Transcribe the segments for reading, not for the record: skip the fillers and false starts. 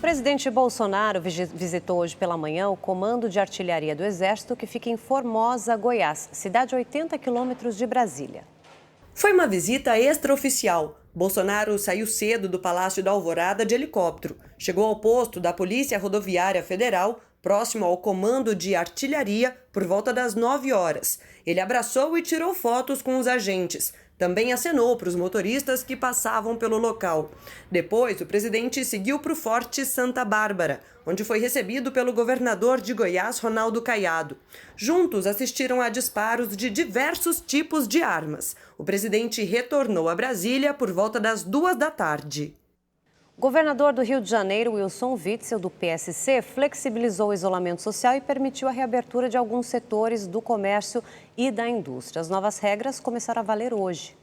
O presidente Bolsonaro visitou hoje pela manhã o Comando de Artilharia do Exército, que fica em Formosa, Goiás, cidade a 80 quilômetros de Brasília. Foi uma visita extraoficial. Bolsonaro saiu cedo do Palácio da Alvorada de helicóptero. Chegou ao posto da Polícia Rodoviária Federal, próximo ao Comando de Artilharia, por volta das 9 horas. Ele abraçou e tirou fotos com os agentes. Também acenou para os motoristas que passavam pelo local. Depois, o presidente seguiu para o Forte Santa Bárbara, onde foi recebido pelo governador de Goiás, Ronaldo Caiado. Juntos assistiram a disparos de diversos tipos de armas. O presidente retornou a Brasília por volta das 2 da tarde. O governador do Rio de Janeiro, Wilson Witzel, do PSC, flexibilizou o isolamento social e permitiu a reabertura de alguns setores do comércio e da indústria. As novas regras começaram a valer hoje.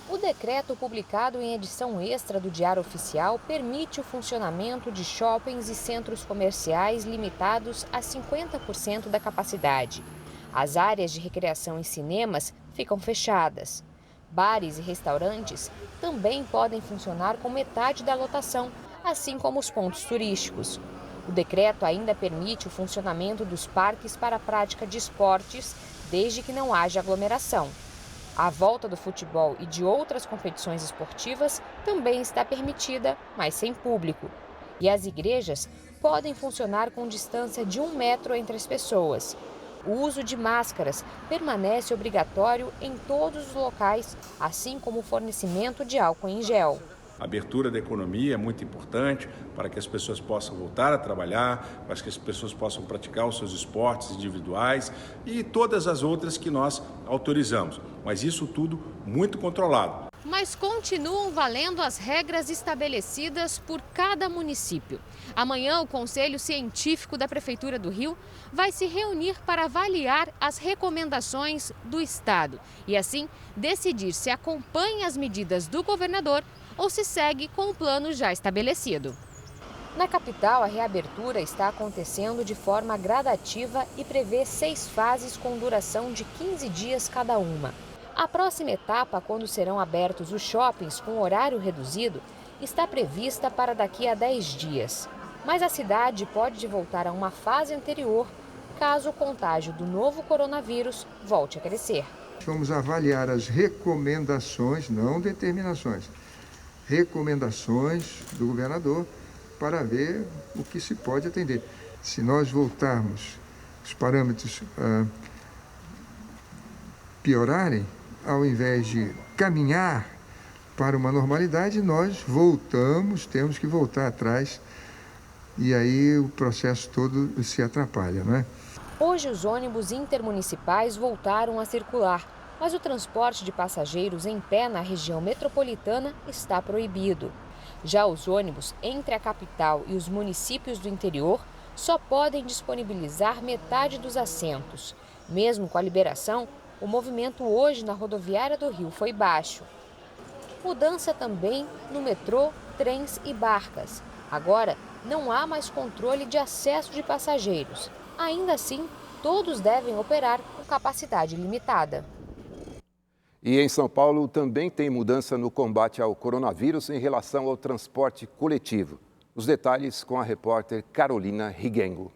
O decreto publicado em edição extra do Diário Oficial permite o funcionamento de shoppings e centros comerciais limitados a 50% da capacidade. As áreas de recreação e cinemas ficam fechadas. Bares e restaurantes também podem funcionar com metade da lotação, assim como os pontos turísticos. O decreto ainda permite o funcionamento dos parques para a prática de esportes, desde que não haja aglomeração. A volta do futebol e de outras competições esportivas também está permitida, mas sem público. E as igrejas podem funcionar com distância de 1 metro entre as pessoas. O uso de máscaras permanece obrigatório em todos os locais, assim como o fornecimento de álcool em gel. A abertura da economia é muito importante para que as pessoas possam voltar a trabalhar, para que as pessoas possam praticar os seus esportes individuais e todas as outras que nós autorizamos. Mas isso tudo muito controlado. Mas continuam valendo as regras estabelecidas por cada município. Amanhã, o Conselho Científico da Prefeitura do Rio vai se reunir para avaliar as recomendações do Estado e, assim, decidir se acompanha as medidas do governador ou se segue com o plano já estabelecido. Na capital, a reabertura está acontecendo de forma gradativa e prevê 6 fases com duração de 15 dias cada uma. A próxima etapa, quando serão abertos os shoppings com horário reduzido, está prevista para daqui a 10 dias. Mas a cidade pode voltar a uma fase anterior, caso o contágio do novo coronavírus volte a crescer. Vamos avaliar as recomendações, não determinações, recomendações do governador para ver o que se pode atender. Se nós voltarmos, os parâmetros piorarem, ao invés de caminhar para uma normalidade, nós temos que voltar atrás e aí o processo todo se atrapalha, não é? Hoje os ônibus intermunicipais voltaram a circular, mas o transporte de passageiros em pé na região metropolitana está proibido. Já os ônibus entre a capital e os municípios do interior só podem disponibilizar metade dos assentos. Mesmo com a liberação, o movimento hoje na rodoviária do Rio foi baixo. Mudança também no metrô, trens e barcas. Agora, não há mais controle de acesso de passageiros. Ainda assim, todos devem operar com capacidade limitada. E em São Paulo também tem mudança no combate ao coronavírus em relação ao transporte coletivo. Os detalhes com a repórter Carolina Rigengo.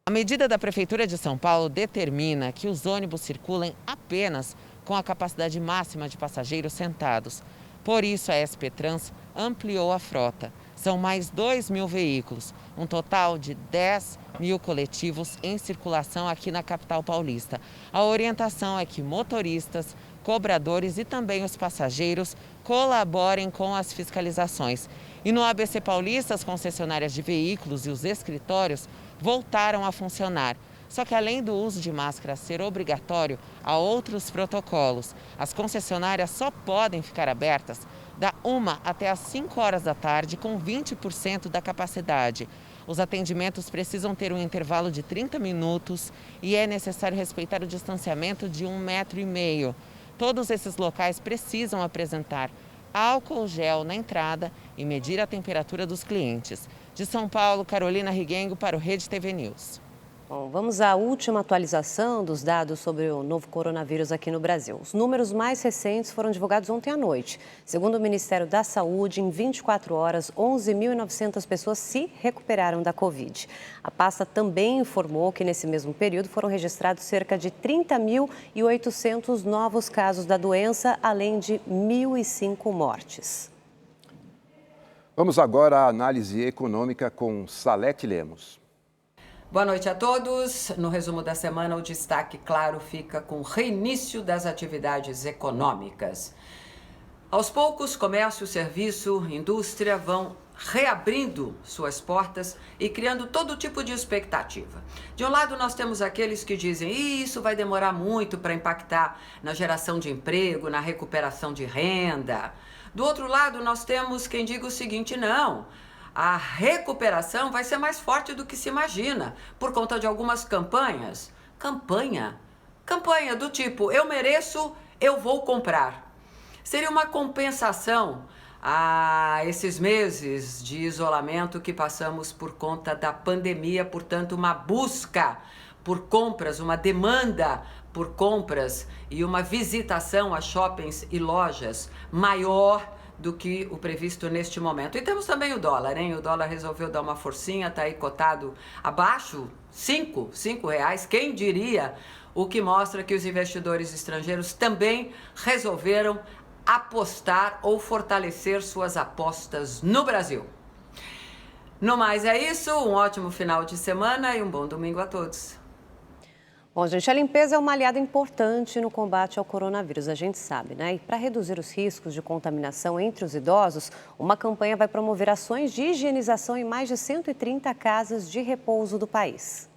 A medida da Prefeitura de São Paulo determina que os ônibus circulem apenas com a capacidade máxima de passageiros sentados. Por isso, a SP Trans ampliou a frota. São mais 2.000 veículos, um total de 10.000 coletivos em circulação aqui na capital paulista. A orientação é que motoristas, cobradores e também os passageiros colaborem com as fiscalizações. E no ABC Paulista, as concessionárias de veículos e os escritórios voltaram a funcionar. Só que além do uso de máscara ser obrigatório, há outros protocolos. As concessionárias só podem ficar abertas da 1 até às 5 horas da tarde, com 20% da capacidade. Os atendimentos precisam ter um intervalo de 30 minutos e é necessário respeitar o distanciamento de 1,5 m. Todos esses locais precisam apresentar álcool gel na entrada e medir a temperatura dos clientes. De São Paulo, Carolina Rigengo para o Rede TV News. Bom, vamos à última atualização dos dados sobre o novo coronavírus aqui no Brasil. Os números mais recentes foram divulgados ontem à noite. Segundo o Ministério da Saúde, em 24 horas, 11.900 pessoas se recuperaram da Covid. A pasta também informou que, nesse mesmo período, foram registrados cerca de 30.800 novos casos da doença, além de 1.005 mortes. Vamos agora à análise econômica com Salete Lemos. Boa noite a todos. No resumo da semana, o destaque, claro, fica com o reinício das atividades econômicas. Aos poucos, comércio, serviço, indústria vão reabrindo suas portas e criando todo tipo de expectativa. De um lado, nós temos aqueles que dizem isso vai demorar muito para impactar na geração de emprego, na recuperação de renda. Do outro lado, nós temos quem diga o seguinte, não, a recuperação vai ser mais forte do que se imagina, por conta de algumas campanhas. Campanha do tipo, eu mereço, eu vou comprar. Seria uma compensação a esses meses de isolamento que passamos por conta da pandemia, portanto, uma busca por compras, uma demanda por compras e uma visitação a shoppings e lojas maior do que o previsto neste momento. E temos também o dólar, hein? O dólar resolveu dar uma forcinha, está aí cotado abaixo, R$ 5 reais, quem diria, o que mostra que os investidores estrangeiros também resolveram apostar ou fortalecer suas apostas no Brasil. No mais é isso, um ótimo final de semana e um bom domingo a todos. Bom, gente, a limpeza é uma aliada importante no combate ao coronavírus, a gente sabe, né? E para reduzir os riscos de contaminação entre os idosos, uma campanha vai promover ações de higienização em mais de 130 casas de repouso do país.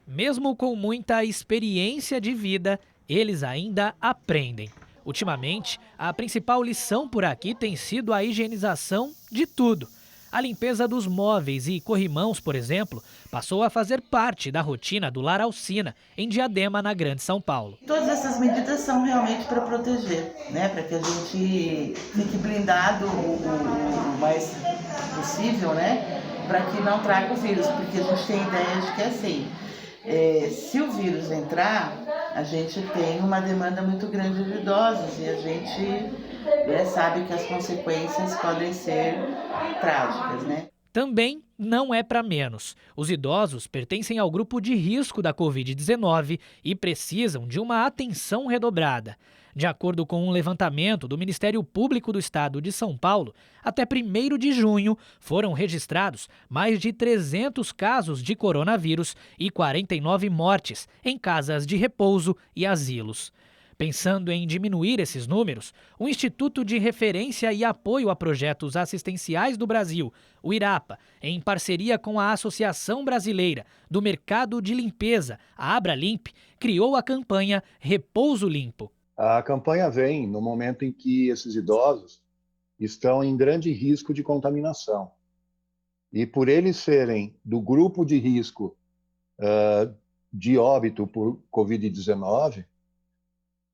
Mesmo com muita experiência de vida, eles ainda aprendem. Ultimamente, a principal lição por aqui tem sido a higienização de tudo. A limpeza dos móveis e corrimãos, por exemplo, passou a fazer parte da rotina do Lar Alsina, em Diadema, na Grande São Paulo. Todas essas medidas são realmente para proteger, né? Para que a gente fique blindado o mais possível, né? Para que não traga o vírus, porque a gente tem ideia de que é assim. Se o vírus entrar, a gente tem uma demanda muito grande de idosos e a gente sabe que as consequências podem ser trágicas, né? Também não é para menos. Os idosos pertencem ao grupo de risco da Covid-19 e precisam de uma atenção redobrada. De acordo com um levantamento do Ministério Público do Estado de São Paulo, até 1º de junho foram registrados mais de 300 casos de coronavírus e 49 mortes em casas de repouso e asilos. Pensando em diminuir esses números, o Instituto de Referência e Apoio a Projetos Assistenciais do Brasil, o IRAPA, em parceria com a Associação Brasileira do Mercado de Limpeza, a Abralimp, criou a campanha Repouso Limpo. A campanha vem no momento em que esses idosos estão em grande risco de contaminação. E por eles serem do grupo de risco de óbito por Covid-19,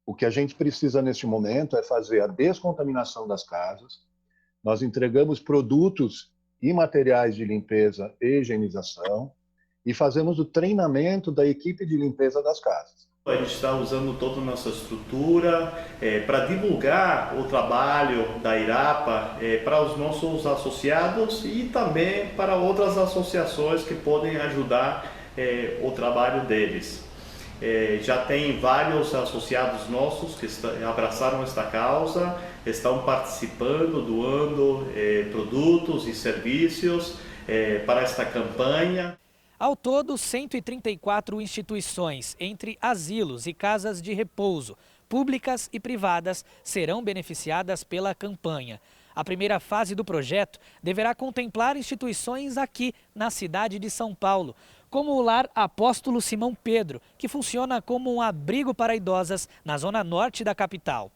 o que a gente precisa neste momento é fazer a descontaminação das casas. Nós entregamos produtos e materiais de limpeza e higienização e fazemos o treinamento da equipe de limpeza das casas. A gente está usando toda a nossa estrutura para divulgar o trabalho da IRAPA para os nossos associados e também para outras associações que podem ajudar o trabalho deles. Já tem vários associados nossos que abraçaram esta causa, estão participando, doando produtos e serviços para esta campanha. Ao todo, 134 instituições, entre asilos e casas de repouso, públicas e privadas, serão beneficiadas pela campanha. A primeira fase do projeto deverá contemplar instituições aqui na cidade de São Paulo, como o Lar Apóstolo Simão Pedro, que funciona como um abrigo para idosas na zona norte da capital.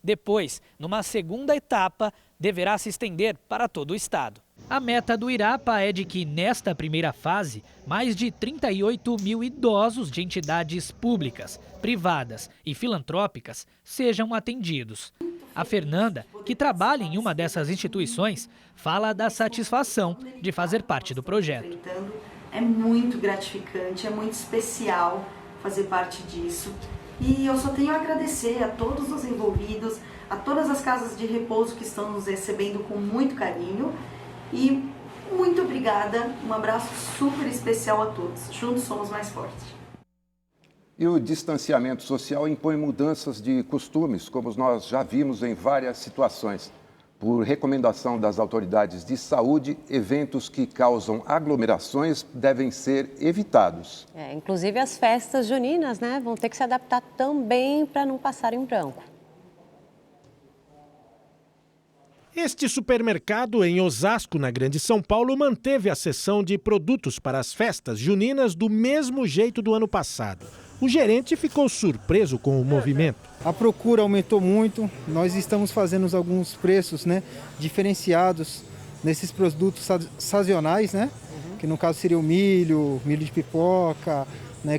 Depois, numa segunda etapa, deverá se estender para todo o estado. A meta do IRAPA é de que, nesta primeira fase, mais de 38 mil idosos de entidades públicas, privadas e filantrópicas sejam atendidos. A Fernanda, que trabalha em uma dessas instituições, fala da satisfação de fazer parte do projeto. É muito gratificante, é muito especial fazer parte disso. E eu só tenho a agradecer a todos os envolvidos, a todas as casas de repouso que estão nos recebendo com muito carinho. E muito obrigada, um abraço super especial a todos. Juntos somos mais fortes. E o distanciamento social impõe mudanças de costumes, como nós já vimos em várias situações. Por recomendação das autoridades de saúde, eventos que causam aglomerações devem ser evitados. Inclusive as festas juninas, né, vão ter que se adaptar também para não passar em branco. Este supermercado em Osasco, na Grande São Paulo, manteve a seção de produtos para as festas juninas do mesmo jeito do ano passado. O gerente ficou surpreso com o movimento. A procura aumentou muito, nós estamos fazendo alguns preços, diferenciados nesses produtos sazonais, que no caso seria o milho de pipoca,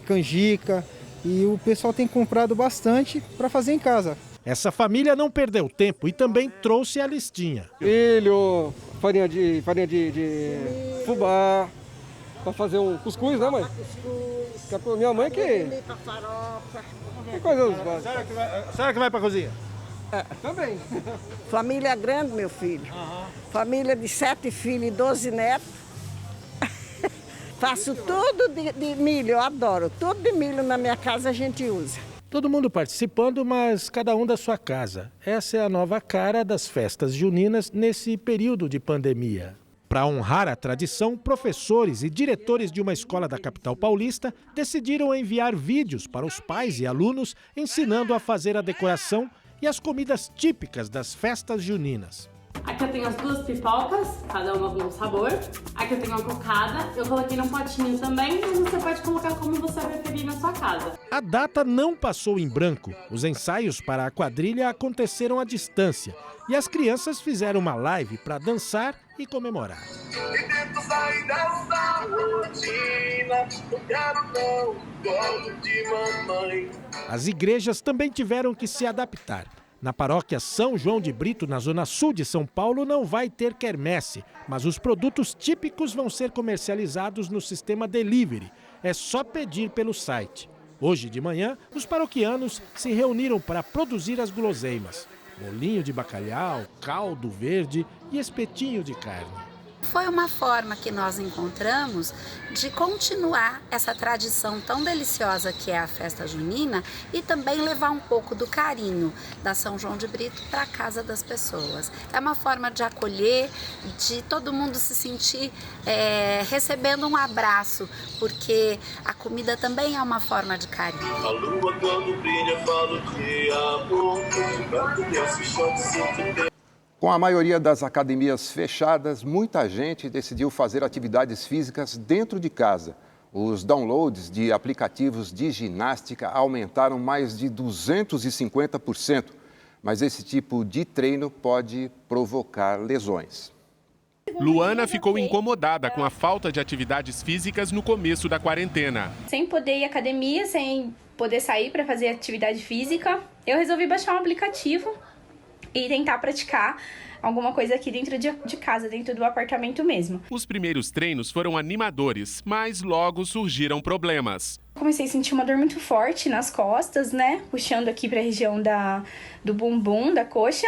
canjica, e o pessoal tem comprado bastante para fazer em casa. Essa família não perdeu tempo e também trouxe a listinha. Milho, farinha de fubá, para fazer um cuscuz, né, mãe? Que é pra minha mãe que farofa. Que coisa. Será que vai para a cozinha? Também. Família grande, meu filho. Família de 7 filhos e 12 netos. Faço tudo de milho, eu adoro. Tudo de milho na minha casa a gente usa. Todo mundo participando, mas cada um da sua casa. Essa é a nova cara das festas juninas nesse período de pandemia. Para honrar a tradição, professores e diretores de uma escola da capital paulista decidiram enviar vídeos para os pais e alunos ensinando a fazer a decoração e as comidas típicas das festas juninas. Aqui eu tenho as 2 pipocas, cada uma com um sabor. Aqui eu tenho uma cocada, eu coloquei num potinho também, mas você pode colocar como você preferir na sua casa. A data não passou em branco. Os ensaios para a quadrilha aconteceram à distância e as crianças fizeram uma live para dançar e comemorar. As igrejas também tiveram que se adaptar. Na paróquia São João de Brito, na zona sul de São Paulo, não vai ter quermesse, mas os produtos típicos vão ser comercializados no sistema delivery. É só pedir pelo site. Hoje de manhã, os paroquianos se reuniram para produzir as guloseimas. Bolinho de bacalhau, caldo verde e espetinho de carne. Foi uma forma que nós encontramos de continuar essa tradição tão deliciosa que é a festa junina e também levar um pouco do carinho da São João de Brito para a casa das pessoas. É uma forma de acolher, de todo mundo se sentir recebendo um abraço, porque a comida também é uma forma de carinho. A lua quando brilha falo de amor, Com a maioria das academias fechadas, muita gente decidiu fazer atividades físicas dentro de casa. Os downloads de aplicativos de ginástica aumentaram mais de 250%, mas esse tipo de treino pode provocar lesões. Luana ficou incomodada com a falta de atividades físicas no começo da quarentena. Sem poder ir à academia, sem poder sair para fazer atividade física, eu resolvi baixar um aplicativo e tentar praticar alguma coisa aqui dentro de casa, dentro do apartamento mesmo. Os primeiros treinos foram animadores, mas logo surgiram problemas. Comecei a sentir uma dor muito forte nas costas, puxando aqui para a região do bumbum, da coxa.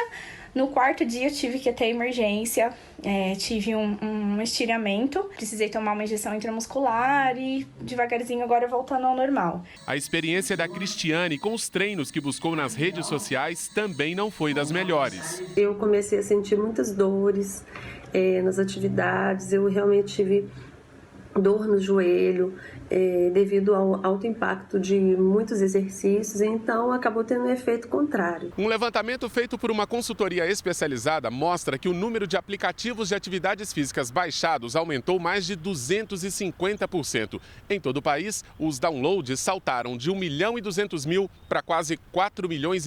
No 4º dia eu tive que ir até emergência, tive um estiramento, precisei tomar uma injeção intramuscular e devagarzinho agora voltando ao normal. A experiência da Cristiane com os treinos que buscou nas redes sociais também não foi das melhores. Eu comecei a sentir muitas dores nas atividades, eu realmente tive dor no joelho, devido ao alto impacto de muitos exercícios, então acabou tendo um efeito contrário. Um levantamento feito por uma consultoria especializada mostra que o número de aplicativos de atividades físicas baixados aumentou mais de 250%. Em todo o país, os downloads saltaram de 1.200.000 para quase 4,5 milhões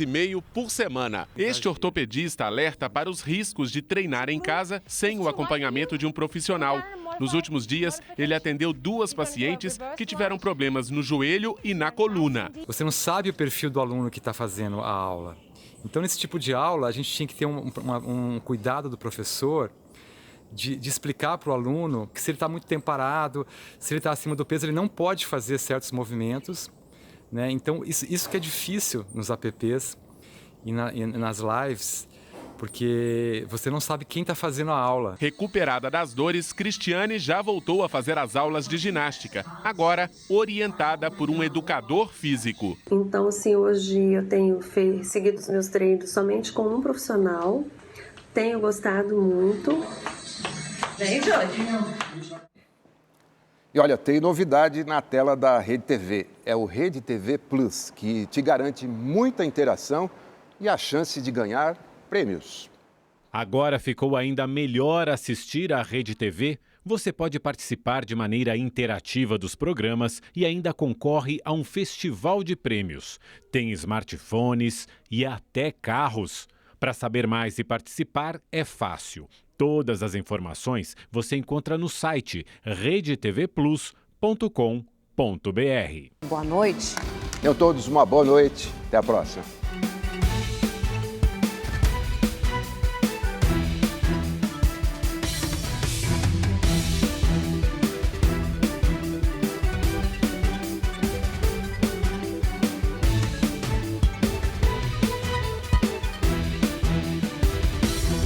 por semana. Este ortopedista alerta para os riscos de treinar em casa sem o acompanhamento de um profissional. Nos últimos dias, ele atendeu 2 pacientes que tiveram problemas no joelho e na coluna. Você não sabe o perfil do aluno que está fazendo a aula. Então, nesse tipo de aula, a gente tinha que ter um cuidado do professor de explicar para o aluno que se ele está muito tempo parado, se ele está acima do peso, ele não pode fazer certos movimentos, né? Então, isso que é difícil nos apps e nas lives, porque você não sabe quem está fazendo a aula. Recuperada das dores, Cristiane já voltou a fazer as aulas de ginástica, agora orientada por um educador físico. Então, assim, hoje eu tenho seguido os meus treinos somente com um profissional, tenho gostado muito. Vem, Jorge. E olha, tem novidade na tela da Rede TV. É o Rede TV Plus, que te garante muita interação e a chance de ganhar prêmios. Agora ficou ainda melhor assistir à Rede TV. Você pode participar de maneira interativa dos programas e ainda concorre a um festival de prêmios. Tem smartphones e até carros. Para saber mais e participar é fácil. Todas as informações você encontra no site redetvplus.com.br. Boa noite. Tenham todos uma boa noite. Até a próxima.